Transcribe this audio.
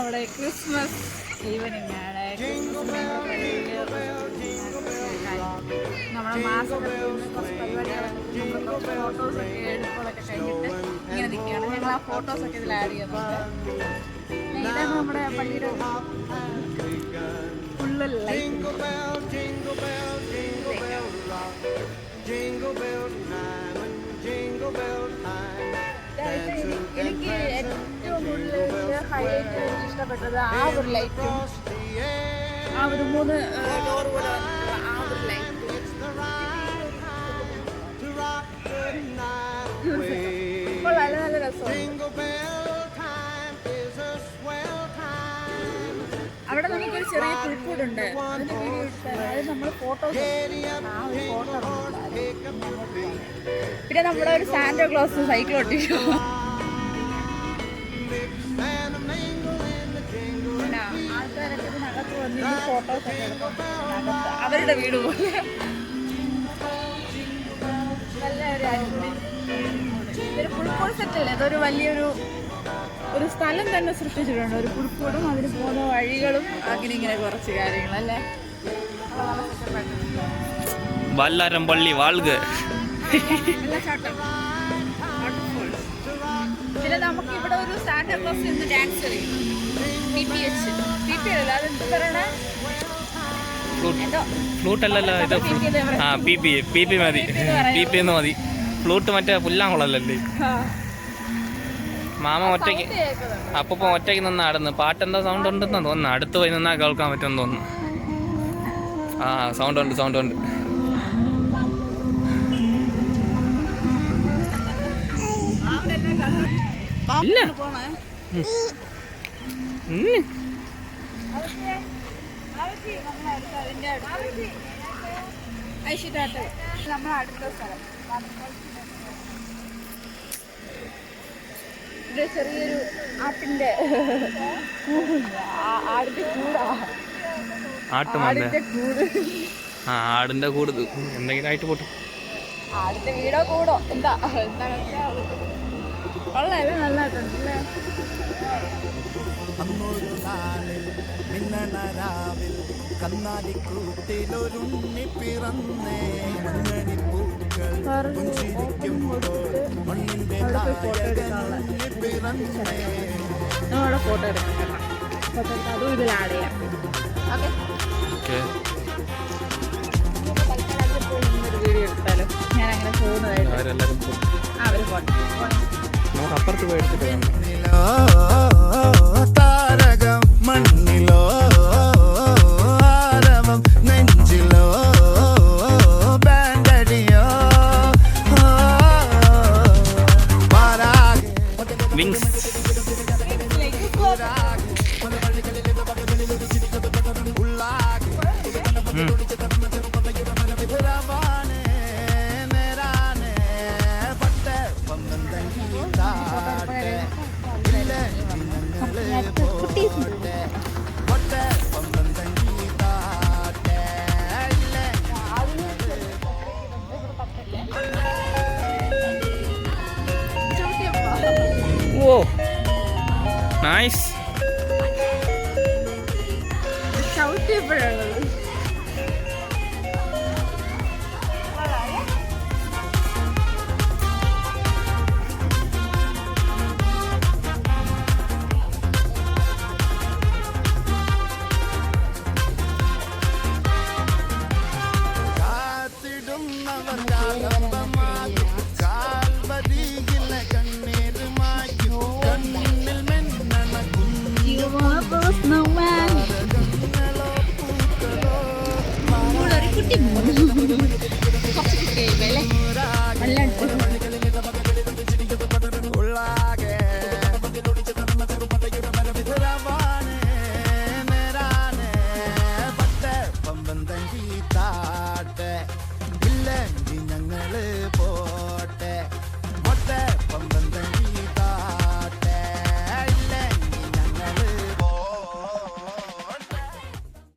നമ്മുടെ Christmas evening ആണ്. നമ്മുടെ മാസം കുറച്ച് പരിപാടികളൊക്കെ ഫോട്ടോസൊക്കെ എടുപ്പുകളൊക്കെ കഴിഞ്ഞിട്ട് ഇങ്ങനെ നിൽക്കുകയാണ്. ഞങ്ങൾ ആ ഫോട്ടോസൊക്കെ ഇതിൽ ആഡ് ചെയ്യുന്നുണ്ട്. ഇതാണ് നമ്മുടെ പള്ളിയുടെ ഫുള്ള് ലൈറ്റ്. എനിക്ക് ഏറ്റവും കൂടുതൽ ഹൈലൈറ്റ് എനിക്ക് ഇഷ്ടപ്പെട്ടത് ആ ഒരു ലൈറ്റും ആ ഒരു 3 ഡോർ പോലെ വന്നിട്ടുള്ള ആ ഒരു ലൈറ്റ്. ഇപ്പോൾ നല്ല നല്ല രസമുണ്ട്. അവിടെ നമുക്കൊരു ചെറിയ പുൽക്കൂടുണ്ട്. അതിന്റെ വീഡിയോ ഇട്ടാൽ അത് നമ്മൾ ഫോട്ടോസ് ആ ഒരു ഫോട്ടോ. പിന്നെ നമ്മുടെ ഒരു സാന്റാക്ലോസ് സൈക്കിൾ ഒട്ടിച്ചു. പിന്നെ ആൾക്കാരൊക്കെ ഇതിനകത്ത് വന്ന് ഫോട്ടോസൊക്കെ എടുക്കും. അവരുടെ വീട് പോലെ നല്ല ഒരു അടിപൊളി. ഇതൊരു പുൽക്കൂട് സെറ്റല്ലേ, അതൊരു വലിയൊരു സ്ഥലം തന്നെ സൃഷ്ടിച്ചിട്ടുണ്ട്. ഒരു പുൽക്കൂടും അതിന് പോകുന്ന വഴികളും അങ്ങനെ ഇങ്ങനെ കുറച്ച് കാര്യങ്ങളല്ലേ. വല്ലാരം പള്ളി വാൾക വെള്ളച്ചാട്ടം, വാട്ടർഫോൾസ്. പിന്നെ നമുക്ക് ഇവിടെ ഒരു സാന്റാക്ലോസ് ഇന്ന് ഡാൻസ് കളിക്കും. PPH അതെന്ത് പറയണേ, ഫ്ലൂട്ട് അല്ലല്ലോ ഇത്. ആ പി പി മതി, PP എന്ന് മതി. ഫ്ലൂട്ട് മറ്റേ പുല്ലാങ്കുളല്ലേ. മാമ ഒറ്റയ്ക്ക് അപ്പം ഒറ്റയ്ക്ക് നിന്ന് ആടുന്നു. പാട്ടെന്താ സൗണ്ട് ഉണ്ടെന്ന് തോന്നുന്നു. അടുത്ത് പോയി നിന്നാൽ കേൾക്കാൻ പറ്റുമെന്ന് തോന്നുന്നു. ആ സൗണ്ട് ഉണ്ട്. ഇല്ല നമ്മളെ അടുത്ത സ്ഥലം ഇത് ചെറിയൊരു ആടിന്റെ കൂട്. ആടിന്റെ കൂട് എന്തെങ്കിലും ആയിട്ട് പോട്ടെ. ആടിന്റെ വീടോ കൂടോ എന്താ കൊള്ളാല്ലേ, നല്ലതായിട്ടുണ്ടല്ലേ. കണ്ണാടിക്കൂട്ടിലൊരുണ്ണി പിറന്നേ മഞ്ഞണിപ്പൂക്കൾ പുഞ്ചിരിക്കുമ്പോൾ മണ്ണിന്റെ നായകനുണ്ണി പിറന്നേ. നമ്മളവിടെ ഫോട്ടോ എടുക്കാം. അതും ഇതിൽ ആഡ് ചെയ്യാം. ഓക്കെ, ഒരു വീഡിയോ എടുത്താലോ. ഞാൻ അങ്ങനെ പോകുന്നതായിട്ട് അവർ പോട്ടെ. നമുക്ക് അപ്പുറത്ത് പോയി എടുത്തിട്ട് താരകം മണ്ണിലോ ആരവം നെഞ്ചിലോ ബാൻഡടിയോ വിങ്സ്. ഓ നൈസ്. ചവിട്ടിയപ്പോഴാണത്.